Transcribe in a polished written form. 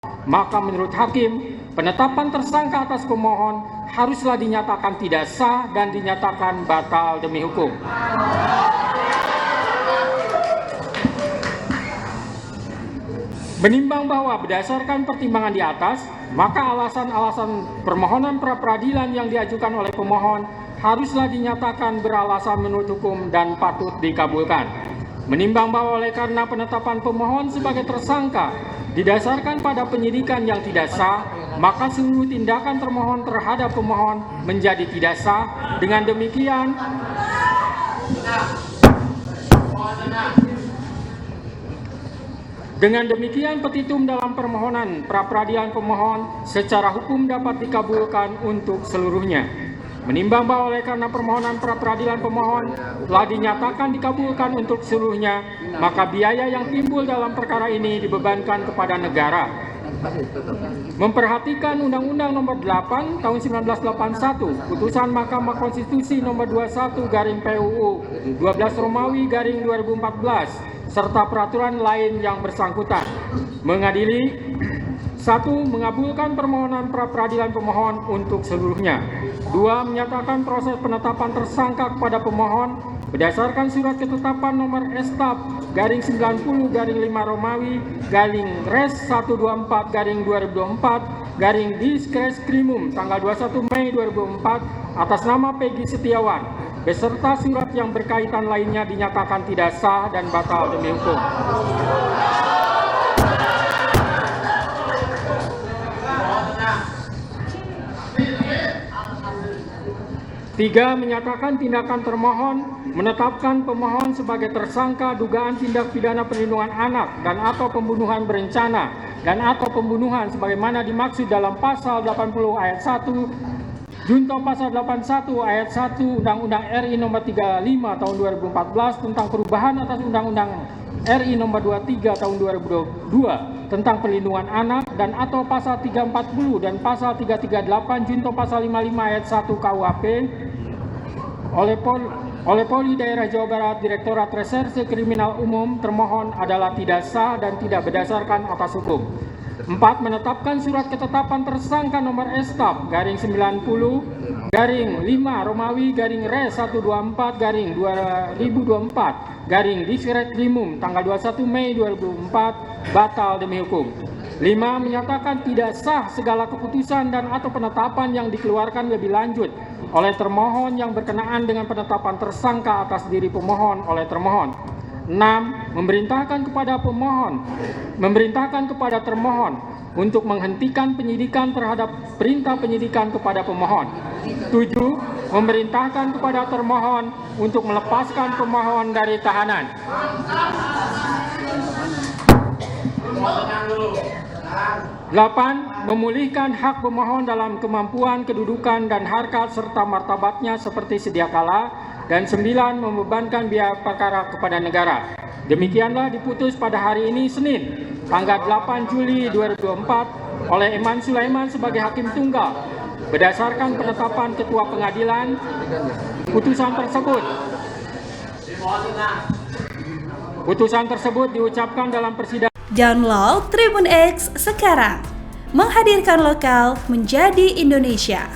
maka menurut hakim, penetapan tersangka atas pemohon haruslah dinyatakan tidak sah dan dinyatakan batal demi hukum. Menimbang bahwa berdasarkan pertimbangan di atas, maka alasan-alasan permohonan pra-peradilan yang diajukan oleh pemohon haruslah dinyatakan beralasan menurut hukum dan patut dikabulkan. Menimbang bahwa oleh karena penetapan pemohon sebagai tersangka didasarkan pada penyidikan yang tidak sah, maka seluruh tindakan termohon terhadap pemohon menjadi tidak sah. Dengan demikian, petitum dalam permohonan pra-peradilan pemohon secara hukum dapat dikabulkan untuk seluruhnya. Menimbang bahwa oleh karena permohonan pra-peradilan pemohon telah dinyatakan dikabulkan untuk seluruhnya, maka biaya yang timbul dalam perkara ini dibebankan kepada negara. Memperhatikan Undang-Undang Nomor 8 Tahun 1981, Putusan Mahkamah Konstitusi Nomor 21/PUU 12 Romawi /2014, serta peraturan lain yang bersangkutan. Mengadili: 1. Mengabulkan permohonan pra-peradilan pemohon untuk seluruhnya. 2. Menyatakan proses penetapan tersangka kepada pemohon berdasarkan surat ketetapan nomor S/90/5 Romawi /Res 124/2024 Diskreskrimum tanggal 21 Mei 2004 atas nama Peggy Setiawan beserta surat yang berkaitan lainnya dinyatakan tidak sah dan batal demi hukum. 3. Menyatakan tindakan termohon menetapkan pemohon sebagai tersangka dugaan tindak pidana perlindungan anak dan atau pembunuhan berencana dan atau pembunuhan sebagaimana dimaksud dalam pasal 80 ayat 1 junto pasal 81 ayat 1 Undang-Undang RI Nomor 35 Tahun 2014 tentang perubahan atas Undang-Undang RI Nomor 23 Tahun 2022 tentang perlindungan anak dan atau pasal 340 dan pasal 338 junto pasal 55 ayat 1 KUHP oleh Polri Daerah Jawa Barat Direktorat Reserse Kriminal Umum termohon adalah tidak sah dan tidak berdasarkan atas hukum. 4. Menetapkan surat ketetapan tersangka nomor S/90/5 Romawi /Res 124/2024 Diskreskrimum tanggal 21 Mei 2004 batal demi hukum. 5. Menyatakan tidak sah segala keputusan dan atau penetapan yang dikeluarkan lebih lanjut oleh termohon yang berkenaan dengan penetapan tersangka atas diri pemohon oleh termohon. 6. Memerintahkan kepada termohon untuk menghentikan penyidikan terhadap perintah penyidikan kepada pemohon. 7. Memerintahkan kepada termohon untuk melepaskan pemohon dari tahanan. 8. Memulihkan hak pemohon dalam kemampuan, kedudukan, dan harkat serta martabatnya seperti sedia kala. Dan 9. Membebankan biaya perkara kepada negara. Demikianlah diputus pada hari ini Senin, tanggal 8 Juli 2024 oleh Eman Sulaiman sebagai Hakim Tunggal. Berdasarkan penetapan Ketua Pengadilan, putusan tersebut diucapkan dalam persidangan. Download Tribun X sekarang, menghadirkan lokal menjadi Indonesia.